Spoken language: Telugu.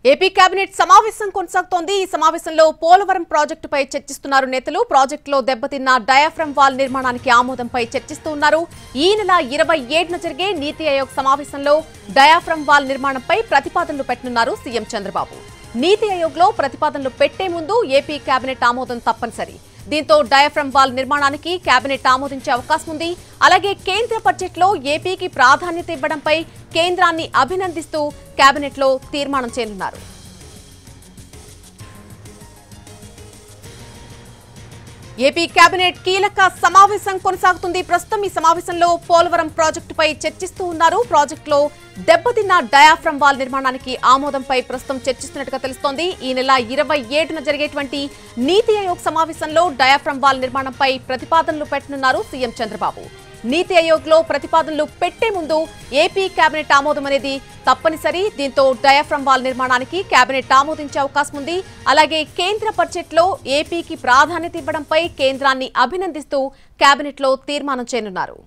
ఏపీ కేబినెట్ సమావేశం కొనసాగుతోంది। ఈ సమావేశంలో పోలవరం ప్రాజెక్టుపై చర్చిస్తున్నారు నేతలు। ప్రాజెక్టులో దెబ్బతిన్న డయాఫ్రమ్ వాల్ నిర్మాణానికి ఆమోదంపై చర్చిస్తున్నారు। ఈ నెల 27న జరిగే నీతి ఆయోగ్ సమావేశంలో డయాఫ్రమ్ వాల్ నిర్మాణంపై ప్రతిపాదనలు పెట్టనున్నారు సీఎం చంద్రబాబు। నీతి ఆయోగ్లో ప్రతిపాదనలు పెట్టే ముందు ఏపీ కేబినెట్ ఆమోదం తప్పనిసరి। దీంతో డయాఫ్రమ్ వాల్ నిర్మాణానికి కేబినెట్ ఆమోదించే అవకాశం ఉంది। అలాగే కేంద్ర బడ్జెట్లో ఏపీకి ప్రాధాన్యత ఇవ్వడంపై కేంద్రాన్ని అభినందిస్తూ కేబినెట్లో తీర్మానం చేయనున్నారు। ఏపీ కేబినెట్ కీలక సమావేశం కొనసాగుతుంది। ప్రస్తుతం ఈ సమావేశంలో పోలవరం ప్రాజెక్టుపై చర్చిస్తూ ఉన్నారు। ప్రాజెక్టులో దెబ్బతిన్న డయాఫ్రమ్ వాల్ నిర్మాణానికి ఆమోదంపై ప్రస్తుతం చర్చిస్తున్నట్టుగా తెలుస్తోంది। ఈ నెల 27న జరిగేటువంటి నీతి ఆయోగ్ సమావేశంలో డయాఫ్రమ్ వాల్ నిర్మాణంపై ప్రతిపాదనలు పెట్టనున్నారు సీఎం చంద్రబాబు। నీతి ఆయోగ్లో ప్రతిపాదనలు పెట్టే ముందు ఏపీ కేబినెట్ ఆమోదం అనేది తప్పనిసరి। దీంతో డయాఫ్రమ్ వాల్ నిర్మాణానికి కేబినెట్ ఆమోదించే అవకాశం ఉంది। అలాగే కేంద్ర బడ్జెట్లో ఏపీకి ప్రాధాన్యత ఇవ్వడంపై కేంద్రాన్ని అభినందిస్తూ కేబినెట్లో తీర్మానం చేయనున్నారు।